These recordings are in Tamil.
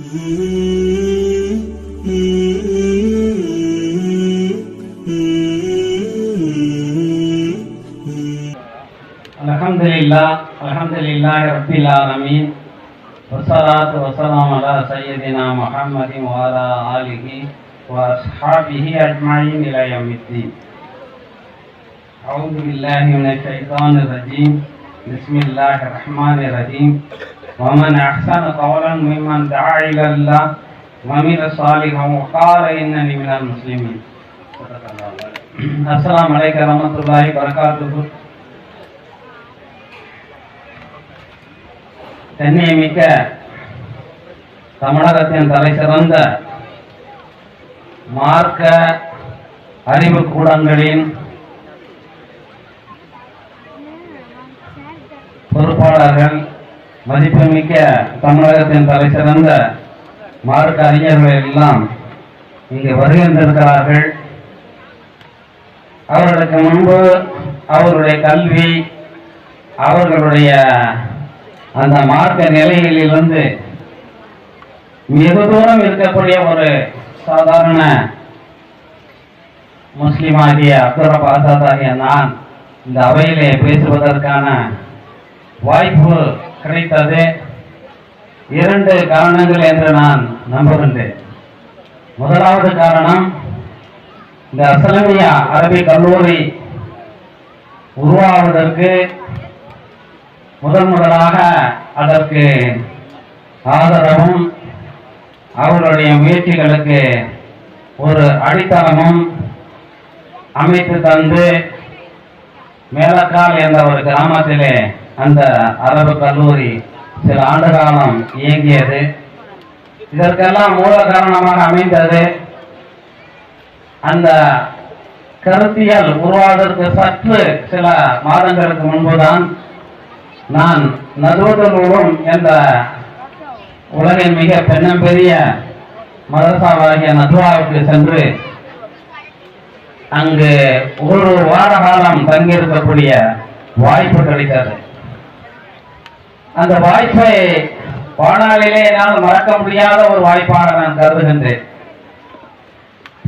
அல்ஹம்துலில்லாஹி ரப்பில் ஆலமீன் வஸ்ஸலாத்து வஸ்ஸலாமு அலா சய்யிதினா முஹம்மதின் வ அலா ஆலிஹி வ அஸ்ஹாபிஹி அஜ்மஈன் இலா யௌமித்தீன். அஊது பில்லாஹி மினஷ் ஷைத்தானிர் ரஜீம். பிஸ்மில்லாஹிர் ரஹ்மானிர் ரஹீம். வ மன் அஹ்ஸனு கௌலன் மிம்மன் தஆ இலல்லாஹ் வ அமில ஸாலிஹன் வ கால இன்னனி மினல் முஸ்லிமீன். அஸ்ஸலாமு அலைக்கும் வரஹ்மத்துல்லாஹி வ பரகாத்துஹு. கண்ணியமிக்க தமிழகத்தின் தலை சிறந்த மார்க்க அறிவு கூடங்களின் பொறுப்பாளர்கள், மதிப்புமிக்க தமிழகத்தின் தலை சிறந்த மார்க்க அறிஞர்கள் எல்லாம் இங்கு வருகின்றிருக்கிறார்கள். அவர்களுக்கு முன்பு அவருடைய கல்வி, அவர்களுடைய அந்த மார்க்க நிலையிலிருந்து மிக தூரம் இருக்கக்கூடிய ஒரு சாதாரண முஸ்லிமாகிய அப்துல் ரப் ஆசாத் ஆகிய நான் இந்த அவையிலே பேசுவதற்கான வாய்ப்பு கிடைத்தது. 2 காரணங்கள் என்று நான் நம்புகின்றேன். முதலாவது காரணம், இந்த அஸ்ஸலாமியா அரபிக் கல்லூரி உருவாவதற்கு முதலாக அதற்கு ஆதரவும் அவர்களுடைய முயற்சிகளுக்கு ஒரு அடித்தளமும் அமைத்து தந்து மேலக்கால் என்ற ஒரு கிராமத்திலே அந்த அரபு கல்லூரி சில ஆண்டு காலம் இயங்கியது. இதற்கெல்லாம் மூல காரணமாக அமைந்தது அந்த கருத்தியல் உருவாவதற்கு சற்று சில மாதங்களுக்கு முன்புதான் நான் நதுவத்துல் உலூம் என்ற உலகின் மிக பெரிய மதரசாவாகிய நதுவாவுக்கு சென்று அங்கு ஒரு வார காலம் தங்கியிருக்கக்கூடிய வாய்ப்பு கிடைத்தது. அந்த வாய்ப்பை வாழ்நாளிலே என்னால் மறக்க முடியாத ஒரு வாய்ப்பாக நான் கருதுகின்றேன்.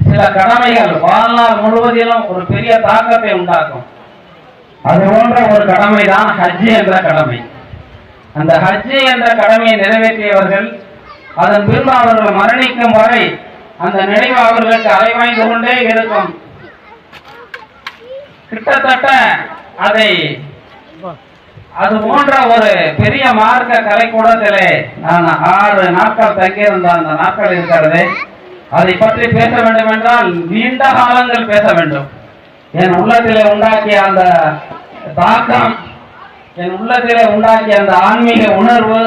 சில கடமைகள் வாழ்நாள் முழுவதிலும் ஒரு பெரிய தாக்கத்தை உண்டாக்கும். அது போன்ற ஒரு கடமை தான் ஹஜ் என்ற கடமை. அந்த ஹஜ் என்ற கடமையை நிறைவேற்றியவர்கள் அதன் பின்பு அவர்கள் மரணிக்கும் வரை அந்த நினைவு அவர்களுக்கு அலைவாய்ந்து கொண்டே இருக்கும். கிட்டத்தட்ட அது போன்ற ஒரு பெரிய மார்க்க கலைக்கூடத்திலே நான் 6 நாட்கள் தங்கியிருந்த அந்த நாட்கள் இருக்கிறது. அதை பற்றி பேச வேண்டும் என்றால் நீண்ட காலங்கள் பேச வேண்டும். என் உள்ளத்திலே உண்டாக்கிய அந்த தாக்கம், என் உள்ளத்திலே உண்டாக்கிய அந்த ஆன்மீக உணர்வு,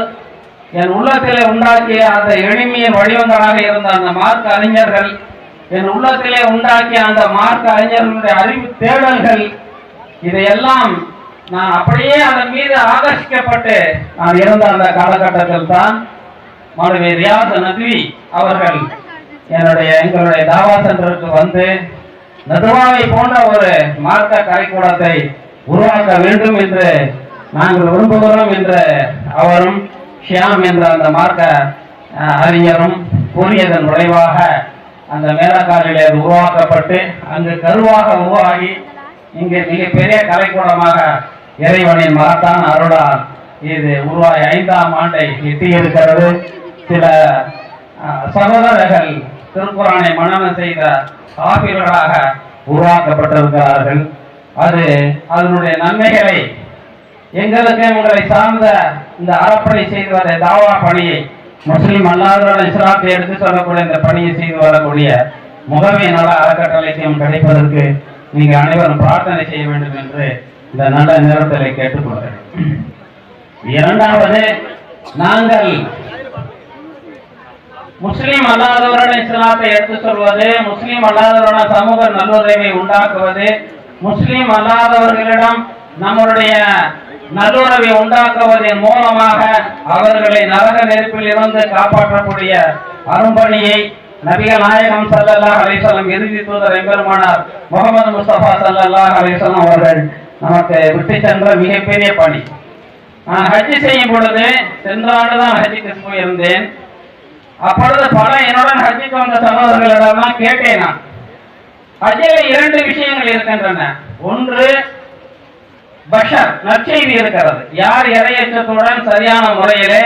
என் உள்ளத்திலே உண்டாக்கிய அந்த எளிமையின் வடிவங்களாக இருந்த அந்த மார்க்க அறிஞர்கள், என் உள்ளத்திலே உண்டாக்கிய அந்த மார்க்க அறிஞர்களுடைய அறிவு தேடல்கள், இதையெல்லாம் நான் அப்படியே அதன் மீது ஆகர்ஷிக்கப்பட்டு நான் இருந்த அந்த காலகட்டத்தில் தான் மௌலவி ரியாஸ் நத்வி அவர்கள் எங்களுடைய தாவா சென்டருக்கு வந்து நதுவாவை போன்ற ஒரு மார்க்க கலைக்கூடத்தை உருவாக்க வேண்டும் என்று நாங்கள் விரும்புகிறோம் என்று அவரும் ஷியாம் என்ற அந்த மார்க்க அறிஞரும் கூறியதன் விளைவாக அந்த மேலக்காலிலே அது உருவாக்கப்பட்டு அங்கு கருவாக உருவாகி இங்கே மிகப்பெரிய கலைக்கூடமாக இறைவனின் மகத்தான அருளால் இது உருவாகி 5ஆம் ஆண்டை எட்டியிருக்கிறது. சில சகோதரர்கள் திருக்குரானை மனனம் செய்த ஆசிரியர்களாக உருவாக்கப்பட்டிருக்கிறார்கள். அதனுடைய நன்மைகளை எங்களுக்கு உங்களை சார்ந்த இந்த அறப்பணி செய்து வர தாவா பணியை, முஸ்லிம் அல்லாதவர்கள் இஸ்லாத்தை எடுத்து சொல்லக்கூடிய இந்த பணியை செய்து வரக்கூடிய முகமை நல அறக்கட்டளைக்கும் கிடைப்பதற்கு நீங்கள் அனைவரும் பிரார்த்தனை செய்ய வேண்டும் என்று இந்த நல்ல நேரத்தில் கேட்டுக்கொள்கிறேன். 2வது, நாங்கள் முஸ்லிம் அல்லாதவர்கள் இஸ்லாத்தை எடுத்து சொல்வது, முஸ்லிம் அல்லாதவர்கள் சமூக நல்லுறவை உண்டாக்குவது, முஸ்லிம் அல்லாதவர்களிடம் நம்முடைய நல்லுறவை உண்டாக்குவதன் மூலமாக அவர்களை நரக நெருப்பில் இருந்து காப்பாற்றக்கூடிய அரும்பணியை நபிகள் நாயகம் ஸல்லல்லாஹு அலைஹி வஸல்லம் இறுதி தூதர் எம்பெருமானார் முஹம்மது முஸ்தபா ஸல்லல்லாஹு அலைஹி வஸல்லம் அவர்கள் நமக்கு விட்டு சென்ற மிகப்பெரிய பணி. நான் ஹஜ் செய்யும் பொழுது சென்ற ஆண்டு தான் ஹஜ்ஜுக்கு போயிருந்தேன். அப்பொழுது பல என்னுடன் ஹஜ்ஜுக்கு வந்த சகோதரர்களிடம் கேட்டேன். நான் ஹஜ்ஜில் இரண்டு விஷயங்கள் இருக்கின்றன. ஒன்று பஷர், நற்செய்தி இருக்கிறது. யார் இறையச்சத்துடன் சரியான முறையிலே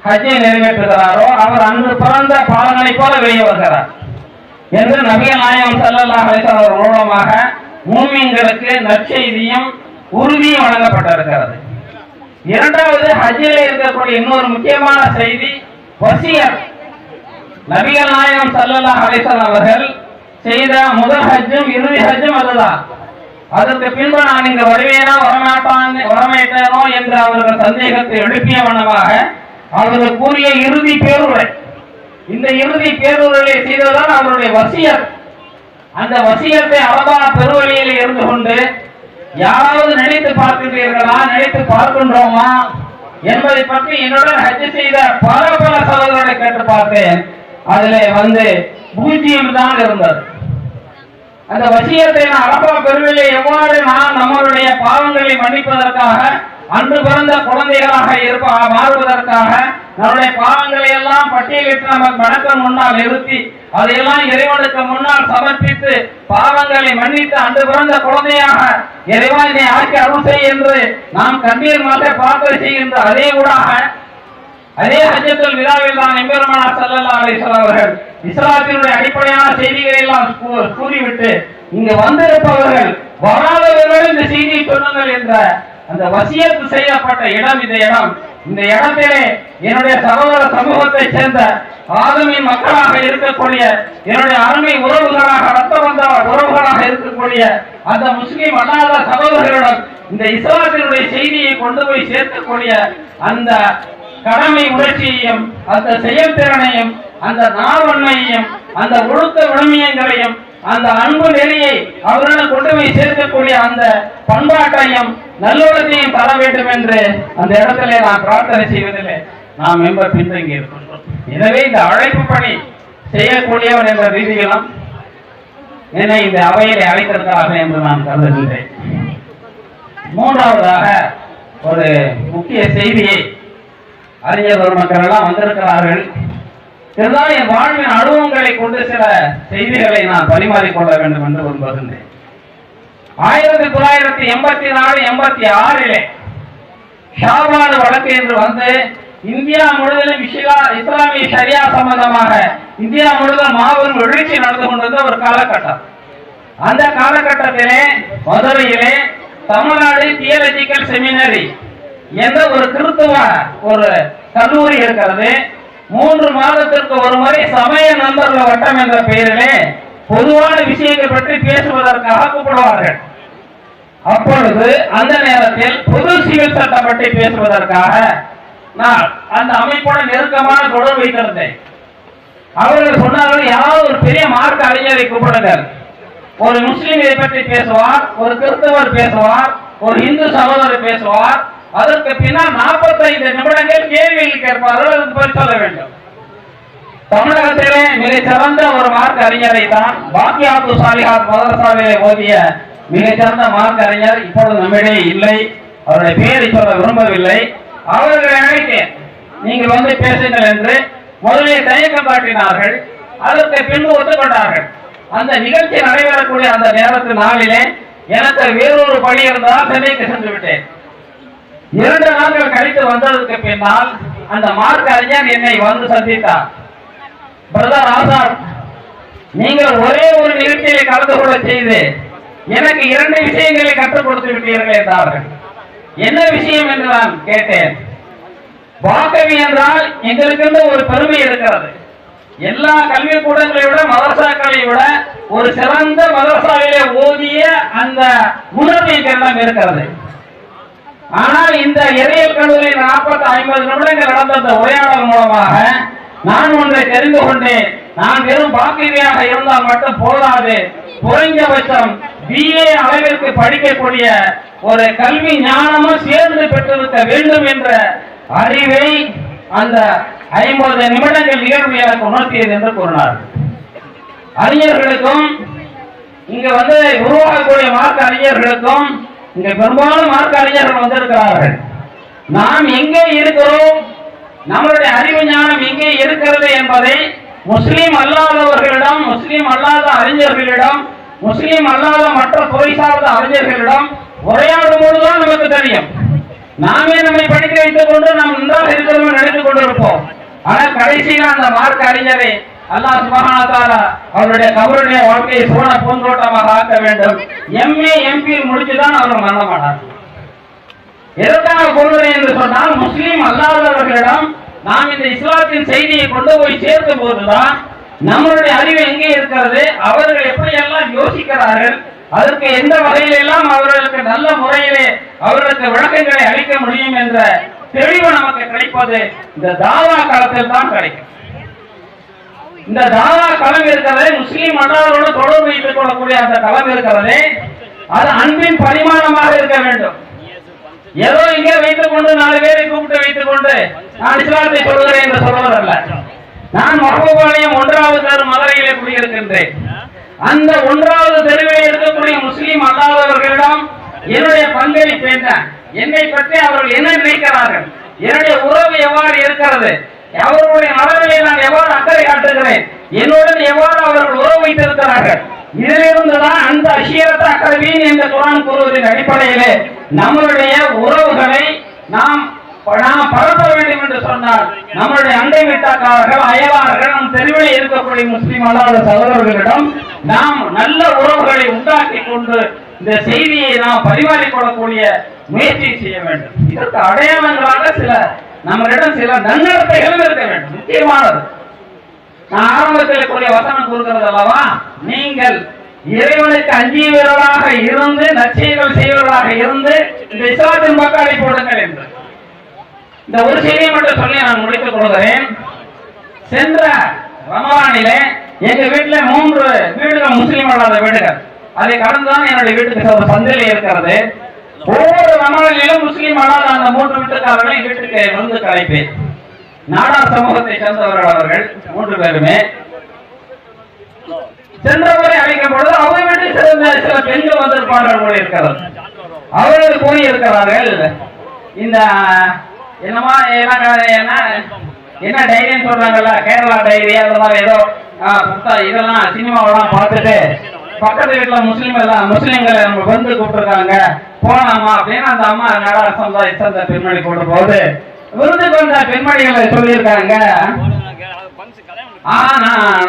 ஹஜ்ஜை நிறைவேற்றுகிறாரோ அவர் அன்று பிறந்த பாலங்களை போல வெளியே வருகிறார் என்று நபிகள் நாயகம் ஸல்லல்லாஹு அலைஹி வஸல்லம் மூலமாக மூமின்களுக்கு நற்செய்தியும் உறுதியும் வழங்கப்பட்டிருக்கிறது. இரண்டாவது, ஹஜ்ஜில் இருக்கக்கூடிய இன்னொரு முக்கியமான செய்தி வசியத். நபிகள் நாயகம் ஸல்லல்லாஹு அலைஹி வஸல்லம் அவர்கள் செய்த முதல் ஹஜ்ஜும் இறுதி ஹஜ்ஜும் அதுதான். அதற்கு பின்பு நான் இங்கு வருவேனா வரமாட்டேனோ என்று அவர்கள் சந்தேகத்தை எழுப்பிய வண்ணமாக அவர்கள் கூறிய இறுதி பேருரை, இந்த இறுதி பேருரையை செய்ததுதான் அவருடைய வசியத். அந்த வசியத்தை அரபா பெருவழியில் இருந்து கொண்டு யாராவது நினைத்து பார்க்கின்றீர்களா, நினைத்து பார்க்கின்றோமா என்பதை பற்றி என்னுடன் ஹஜ் செய்த பல சகோதரர்களை கேட்டு பார்த்தேன். அதிலே பூஜ்ஜியம் தான் இருந்தது. அந்த வசியத்தை நான் அரபா பெருவழியை எவ்வாறு நான் நம்மளுடைய பாவங்களை மன்னிப்பதற்காக, அன்று பிறந்த குழந்தைகளாக மாறுவதற்காக, நம்முடைய பாவங்களை எல்லாம் பட்டியலிட்டு நமக்கு வணக்கம் முன்னால் நிறுத்தி அதையெல்லாம் இறைவனுக்கு முன்னால் சமர்ப்பித்து பாவங்களை மன்னித்து அன்று பிறந்த குழந்தையாக இறைவா இதை ஆக்கி அருள் செய் என்று நாம் கண்ணீர் மாற்ற பிரார்த்தனை செய்கின்ற அதே ஊடாக அதே ஹஜ்ஜத்துல் விதாவில் தான் எம்பெருமானார் ஸல்லல்லாஹு அலைஹி வஸல்லம் அவர்கள் இஸ்லாத்தினுடைய அடிப்படையான செய்திகளை எல்லாம் கூறிவிட்டு இங்கு வந்திருப்பவர்கள் வராதவர்கள் இந்த செய்தியை சொல்லுங்கள் என்ற அந்த வசியத்து செய்யப்பட்ட இடம் இந்த இடம். இந்த இடத்திலே என்னுடைய சகோதர சமூகத்தை சேர்ந்த ஆதமின் மக்களாக இருக்கக்கூடிய என்னுடைய அருமை உறவுகளாக ரத்த வந்த உறவுகளாக இருக்கக்கூடிய அந்த முஸ்லிம் அல்லாத சகோதரர்களிடம் இந்த இஸ்லாத்தினுடைய செய்தியை கொண்டு போய் சேர்க்கக்கூடிய அந்த கடமை உணர்ச்சியையும் அந்த செயல்திறனையும் அந்த நாவன்மையையும் அந்த ஒழுக்க விழுமியங்களையும் அந்த அன்பு நெறியை அவர்களிடம் கொண்டு போய் சேர்க்கக்கூடிய அந்த பண்பாட்டையும் நல்லொழுக்கத்தையும் தர வேண்டும் என்று அந்த இடத்திலே நான் பிரார்த்தனை செய்வதிலே நாம் மெம்பர் பின்தங்கி இருக்கின்றோம். எனவே இந்த அழைப்பு பணி செய்யக்கூடியவர் என்ற ரீதியிலும் என்னை இந்த அவையிலே அழைத்திருக்கிறார்கள் என்று நான் கருதுகின்றேன். மூன்றாவதாக ஒரு முக்கிய செய்தியை அறிஞர் மக்கள் எல்லாம் வந்திருக்கிறார்கள். இருந்தாலும் என் வாழ்வின் அனுபவங்களை கொண்டு சில செய்திகளை நான் பரிமாறிக்கொள்ள வேண்டும் என்று விரும்புகின்றேன். 1984-86 ஷாபான் வழக்கு என்று இந்தியா முழுவதும் இஸ்லாமிய ஷரியா சம்பந்தமாக இந்தியா முழுவதும் மாபெரும் எழுச்சி நடந்து கொண்டிருந்த ஒரு காலகட்டம். அந்த காலகட்டத்திலே மதுரையிலே தமிழ்நாடு தியாலஜிக்கல் செமினரி என்ற ஒரு கிறிஸ்துவ ஒரு கல்லூரி இருக்கிறது. 3 மாதத்திற்கு ஒரு முறை சமய நண்பர்கள் வட்டம் என்ற பெயரிலே பொதுவான விஷயங்கள் பற்றி பேசுவதற்காக கூப்பிடுவார்கள். அப்பொழுது அந்த நேரத்தில் பொது சிவில் சட்டம் பற்றி பேசுவதற்காக நான் அந்த அமைப்புடன் நெருக்கமான தொடர்பு வைத்திருந்தேன். அவர்கள் சொன்னார்கள், யாராவது ஒரு பெரிய மார்க்க அறிஞரை கூப்பிடுங்கள். ஒரு முஸ்லிம் இதை பற்றி பேசுவார், ஒரு கிறிஸ்தவர் பேசுவார், ஒரு இந்து சகோதரர் பேசுவார். அதற்கு பின்னால் 45 நிமிடங்கள் கேள்விகள் கேட்பார்கள். அதுக்கு பதில் சொல்ல வேண்டும். தமிழகத்திலே மிக சிறந்த ஒரு மார்க்க அறிஞரை தான் பாக்கியாத்து சாலிஹாத் மதரசாவிலே ஓதிய மிகச்சிறந்த மார்க்க அறிஞர் இப்பொழுது நம்மிடையே இல்லை. அவருடைய பெயரை சொல்ல விரும்பவில்லை. அவர்களை அழைத்தேன், நீங்கள் பேசுங்கள் என்று. முதலே தயக்கம் காட்டினார்கள். அதற்கு பின்பு ஒத்துக்கொண்டார்கள். அந்த நிகழ்ச்சி நடைபெறக்கூடிய அந்த நேரத்து நாளிலே எனக்கு வேறொரு பணி இருந்தால் சென்னைக்கு சென்று விட்டேன். 2 நாட்கள் கழித்து வந்ததற்கு பின்னால் அந்த மார்க்க அறிஞர் என்னை சந்தித்தார். பிரதர் ஆசாத், நீங்கள் ஒரே ஒரு நிகழ்ச்சியை கலந்து கொள்ள செய்து எனக்கு 2 விஷயங்களை கற்றுக் கொடுத்து விட்டீர்கள் என்றார்கள். என்ன விஷயம் என்று நான் கேட்டேன். வாக்கவி என்றால் எங்களுக்கு ஒரு பெருமை இருக்கிறது. எல்லா கல்வி கூடங்களை விட மதரசாக்களை விட ஒரு சிறந்த மதரசாவிலே ஓதிய அந்த உணர்வு எங்களிடம் இருக்கிறது. ஆனால் இந்த இறையியல் கல்லூரி 40-50 நிமிடங்கள் நடந்த அந்த உரையாடல் மூலமாக நான் ஒன்றை தெரிந்து கொண்டேன். நான் வெறும் பாக்கிரியாக இருந்தால் மட்டும் போதாது, குறைந்தபட்சம் BA அளவிற்கு படிக்கக்கூடிய ஒரு கல்வி ஞானமும் சேர்ந்து பெற்றிருக்க வேண்டும் என்ற அறிவை அந்த 50 நிமிடங்கள் நிகழ்வு எனக்கு உணர்த்தியது என்று கூறினார். அறிஞர்களுக்கும் இங்க உருவாகக்கூடிய மார்க்க அறிஞர்களுக்கும் இங்க பெரும்பாலும் மார்க்க அறிஞர்கள் வந்திருக்கிறார்கள். நாம் எங்கே இருக்கிறோம், நம்மளுடைய அறிவு ஞானம் எங்கே இருக்கிறது என்ற என்பதை முஸ்லீம் அல்லாதவர்களிடம், முஸ்லீம் அல்லாத அறிஞர்களிடம், முஸ்லீம் அல்லாத மற்ற துறை சார்ந்த அறிஞர்களிடம் உரையாடும் போதுதான் நமக்கு தெரியும். நாமே நம்மை படிக்க வைத்துக் கொண்டு நாம் நன்றாக இருக்கிறோம் நினைத்துக் கொண்டிருப்போம். ஆனால் கடைசியில் அந்த மார்க்க அறிஞரை அல்லாஹ் சுப்ஹானஹு வ தஆலா அவருடைய கபருடைய வாழ்க்கையை சுவன பூந்தோட்டமாக ஆக்க வேண்டும். எம்ஏ எம்பி முடிச்சுதான் அவர் மரணமானார். எதற்காக கொள்கிறேன் என்று சொன்னால், முஸ்லீம் அல்லாதவர்களிடம் நாம் இந்த இஸ்லாத்தின் செய்தியை கொண்டு போய் சேர்த்த போதுதான் நம்மளுடைய அறிவு எங்கே இருக்கிறது, அவர்கள் எப்படியெல்லாம் யோசிக்கிறார்கள், அதற்கு எந்த வகையிலெல்லாம் அவர்களுக்கு நல்ல முறையிலே அவர்களுக்கு விளக்கங்களை அளிக்க முடியும் என்ற தெளிவு நமக்கு கிடைப்பது இந்த தாவா களத்தில் தான் கிடைக்கும். இந்த தாவா களம் இருக்கிறது, முஸ்லீம் அல்லாதவரோடு தொடர்பு வைத்துக் கொள்ளக்கூடிய அந்த களம் இருக்கிறது, அது அன்பின் பரிமாணமாக இருக்க வேண்டும். ஏதோ இங்கே வைத்துக் கொண்டு 4 பேரை கூப்பிட்டு வைத்துக் கொண்டு நான் இஸ்லாத்தை சொல்கிறேன் என்று சொல்வதல்ல. நான் மஹபூபாளையம் 1வது தெரு மதுரையிலே குடியிருக்கின்றேன். அந்த 1வது தெருவில் இருக்கக்கூடிய முஸ்லீம் அல்லாதவர்களிடம் என்னுடைய பங்களிப்பு என்ன, என்னை பற்றி அவர்கள் என்ன நினைக்கிறார்கள், என்னுடைய உறவு எவ்வாறு இருக்கிறது, அவர்களுடைய நலனிலே நான் எவ்வாறு அக்கறை காட்டுகிறேன், என்னுடன் எவ்வாறு அவர்கள் உறவு வைத்திருக்கிறார்கள், இதிலிருந்துதான் அந்த அஷீரத் அக்ரபீன் என்ற குர்ஆன் கூறுவதின் அடிப்படையிலே நம்மளுடைய உறவுகளை நாம் பரப்ப வேண்டும் என்று சொன்னால் நம்மளுடைய அண்டை வீட்டாக்காரர்கள், அயலார்கள், நம் தெருவில் இருக்கக்கூடிய முஸ்லீம் அல்லாத சகோதரர்களிடம் நாம் நல்ல உறவுகளை உண்டாக்கி கொண்டு இந்த செய்தியை நாம் பரிமாறிக்கொள்ளக்கூடிய முயற்சி செய்ய வேண்டும். இதற்கு அடையாளங்களாக நம்மளிடம் சில நன்னடத்தைகளும் இருக்க வேண்டும். முக்கியமானது, நான் ஆரம்பத்தில் கூடிய வசனம் கூறுகிறது அல்லவா, நீங்கள் இறைவனுக்கு அஞ்சியவர்களாக இருந்து நற்செயல்கள் செய்வர்களாக இருந்து இந்த இஸ்லாத்தின் மக்களை போடுங்கள் என்று இந்த ஒரு செய்தியை மட்டும் சொல்லி நான் முடித்துக் கொள்கிறேன். சென்ற ரமலானிலே எங்க வீட்டுல 3 வீடுகள் முஸ்லீம் அல்லாத வீடுகள், அதை கடந்துதான் என்னுடைய வீட்டுக்கு ஒரு சந்தையில இருக்கிறது. ஒவ்வொரு ரமலானிலும் முஸ்லீம் அல்லாத அந்த 3 வீட்டுக்காரர்களை வீட்டுக்கு வந்து கலைப்பேன். நாடார் சமூகத்தை சேர்ந்தவர்கள் அவர்கள் 3 பேருமே. சென்றவரை அழைக்கும் பொழுது அவங்க வீட்டில் சில பெண்கள் வந்திருப்பார்கள் போல இருக்கிறது. அவர்கள் போய் இருக்கிறார்கள். இந்த என்னமா என்ன டைரின்னு சொல்றாங்கல்ல, கேரளா டைரி, அந்த மாதிரி ஏதோ இதெல்லாம் சினிமாவெல்லாம் பார்த்துட்டு பக்கத்து வீட்டுல முஸ்லீம்களை நம்ம வந்து கூப்பிட்டுருக்காங்க, போலாமா அப்படின்னு அந்த அம்மா நாடார் சமுதாய சேர்ந்த பெண்மணி கொண்டு போகுது. விருதுக்கு வந்த பெண்மணிகளை சொல்லியிருக்காங்க,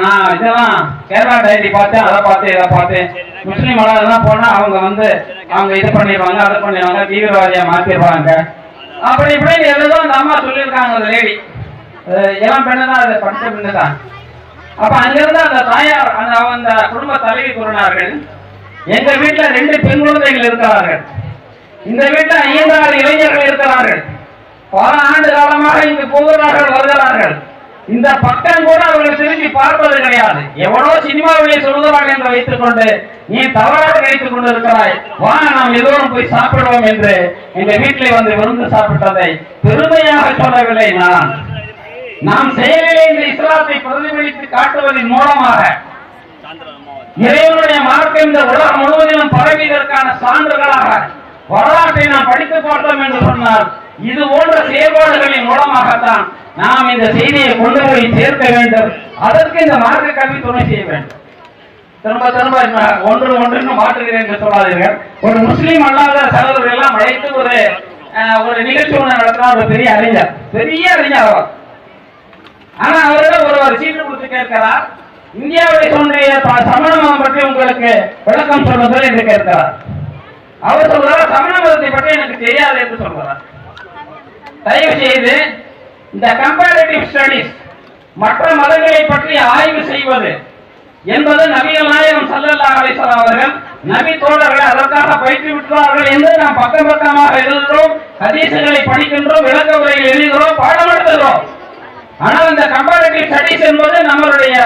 நான் இதெல்லாம் கேரளா டைரி பார்த்தேன், அதை பார்த்தேன், இதை பார்த்தேன், முஸ்லீம் அல்லாததான் போனா அவங்க இது பண்ணிடுவாங்க, அதை பண்ணிடுவாங்க, தீவிரவாதியா மாத்திடுவாங்க, அப்படி இப்படின்னு எதோ அந்த அம்மா சொல்லியிருக்காங்க. அந்த லேடி இளம் பெண்ணு தான், அதை படித்த பெண்ணு தான். அப்ப அங்கிருந்து அந்த தாயார் அந்த குடும்ப தலைவி கூறினார்கள், எங்க வீட்டுல 2 பெண் குழந்தைகள் இருக்கிறார்கள், இந்த வீட்டுல 5 இளைஞர்கள் இருக்கிறார்கள், பல ஆண்டு காலமாக இங்கு போகிறார்கள் வருகிறார்கள், இந்த பக்கம் கூட அவர்கள் திரும்பி பார்ப்பது கிடையாது, எவ்வளோ சினிமாவிலே சொல்கிறார்கள் என்று வைத்துக் கொண்டு நீ தவறாக நினைத்துக் கொண்டு இருக்கிறாய், வா நாம் எல்லோரும் போய் சாப்பிடுவோம் என்று எங்க வீட்டிலே வந்து விருந்து சாப்பிட்டதை பெருமையாக சொல்லவில்லை. நாம் செயலிலே இந்த இஸ்லாத்தை பிரதிபலித்து காட்டுவதன் மூலமாக இறைவனுடைய மார்க்கம் இந்த உலகம் முழுவதிலும் பரவியதற்கான சான்றுகளாக வரலாற்றை நாம் படித்து பார்த்தோம் என்று சொன்னால் இது போன்ற செயல்பாடுகளின் மூலமாகத்தான் நாம் இந்த செய்தியை கொண்டு போய் சேர்க்க வேண்டும். அதற்கு இந்த மார்க்க கல்வி துணை செய்ய வேண்டும். திரும்ப திரும்ப ஒன்று மாற்றுகிறேன் என்று சொல்லாதீர்கள். ஒரு முஸ்லீம் அல்லாத சகோதரர்கள் எல்லாம் அழைத்து ஒரு நிகழ்ச்சி ஒன்று நடத்தினார். ஒரு பெரிய அறிஞர் அவர். ஆனா அவரிடம் ஒருவர் சீட்டு கொடுத்து கேட்கிறார், இந்தியாவை தோன்றிய சமண மதம் பற்றி உங்களுக்கு விளக்கம் சொல்லுங்கள் என்று கேட்கிறார். அவர் சொல்றார், சமண மதத்தை பற்றி எனக்கு தெரியாது என்று சொல்கிறார். தயவு செய்து இந்த கம்பேரிட்டிவ் ஸ்டடிஸ், மற்ற மதங்களை பற்றி ஆய்வு செய்வது என்பது நபிகள் நாயகம் ஸல்லல்லாஹு அலைஹி வஸல்லம் அவர்கள் நபி தோழர்கள் அதற்காக பயிற்றுவிட்டார்கள் என்று நாம் பக்கமாக எழுதுகிறோம், ஹதீஸ்களை படிக்கின்றோம், விளக்க உரையில் எழுதுகிறோம், பாடம் எடுத்துகிறோம். ஆனால் இந்த கம்பேரிட்டிவ் ஸ்டடிஸ் என்பது நம்மளுடைய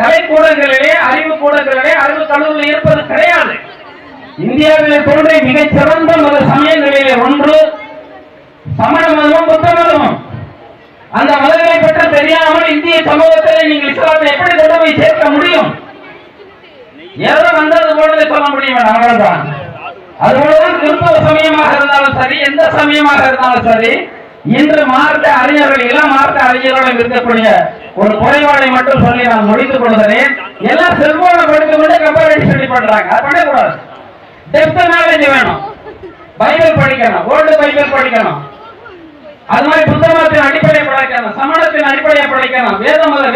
கலைக்கூடங்களிலே, அறிவு கூடங்களிலே, அறிவு கல்லூரியில் இருப்பது கிடையாது. இந்தியாவிலே தோன்றிய மிகச் சிறந்த மத சமயங்களிலே ஒன்று சமண மதமும் புத்த மதமும். அந்த மதங்களை பற்றி தெரியாமல் இந்திய சமூகத்தில் நீங்கள் இஸ்லாத்தை எப்படி கொண்டு போய் சேர்க்க முடியும்? ஏதோ வந்தது போல சொல்ல முடியும், அவ்வளவுதான். அதுபோலதான் கிறிஸ்தவ சமயமாக இருந்தாலும் சரி, எந்த சமயமாக இருந்தாலும் சரி, இன்று மார்க்க அறிஞர்கள், இளம் மார்க்க அறிஞர்களும் இருக்கக்கூடிய ஒரு குறைபாடை மட்டும் சொல்லி நான் முடித்துக் கொள்கிறேன். எல்லாம் செல்போனை படித்துக் கொண்டு கம்பேரிட்டிவ் ஸ்டடி பண்றாங்க. அது பண்ணக்கூடாது. டெப்த் நாலேஜ் வேணும். பைபிள் படிக்கணும், ஓல்டு பைபிள் படிக்கணும். அது மாதிரி புத்த மதத்தின் அடிப்படையை படிக்கணும், சமணத்தின் அடிப்படையை படிக்கணும்,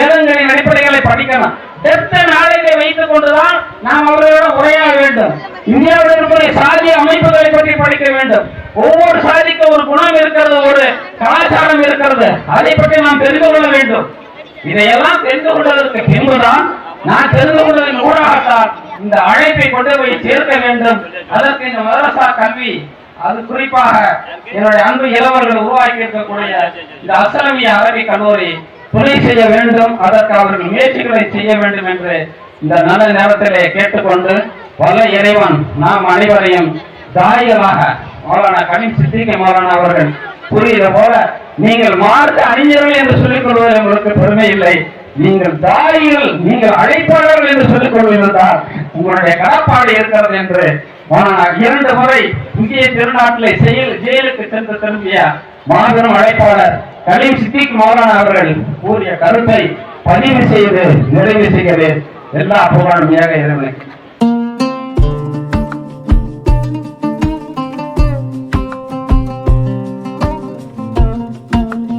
வேதங்களின் அடிப்படைகளை படிக்கணும். டெப்த் நாலேஜை வைத்துக் கொண்டுதான் நாம் அவர்களிடம் உரையாட வேண்டும். இந்தியாவில் இருக்கிற சாதி அமைப்புகளை பற்றி படிக்க வேண்டும். ஒவ்வொரு சாதிக்கும் ஒரு குணம் இருக்கிறது, ஒரு கலாச்சாரம் இருக்கிறது. அதை பற்றி நாம் தெரிந்து கொள்ள வேண்டும். இதையெல்லாம் தெரிந்து கொள்வதற்கு பின்புதான் நான் தெரிந்து கொண்டதன் ஊடாகத்தான் இந்த அழைப்பை கொண்டு போய் சேர்க்க வேண்டும். அதற்கு இந்த மதரசா கல்வி, அது குறிப்பாக என்னுடைய அன்பு இளவர்கள் உருவாக்கி இருக்கக்கூடிய இந்த அஸ்ஸலாமியா அரபி கல்லூரி துணை செய்ய வேண்டும். அதற்கு அவர்கள் முயற்சிகளை செய்ய வேண்டும் என்று இந்த நல்ல நேரத்திலே கேட்டுக்கொண்டு, பல இறைவன் நாம் அனைவரையும் தாயமாக மௌலானா கலீம் சித்திக் மௌலானா அவர்கள் கூறியது போல, நீங்கள் மார்க்க அறிஞர்கள் என்று சொல்லிக் கொள்வதில் உங்களுக்கு பெருமை இல்லை, நீங்கள் தாயிகள், நீங்கள் அழைப்பாளர்கள் என்று சொல்லிக் கொள்வதில்தான் உங்களுடைய கடப்பாடு இருக்கிறது என்று மௌலானா 2 முறை இந்திய திருநாட்டிலே ஜெயிலுக்கு சென்று திரும்பிய மாபெரும் அழைப்பாளர் கலீம் சித்திக் மௌலானா அவர்கள் கூறிய கருத்தை பதிவு செய்து நிறைவு செய்கிறது. எல்லா புகழும் ஏக இறைவனுக்கு.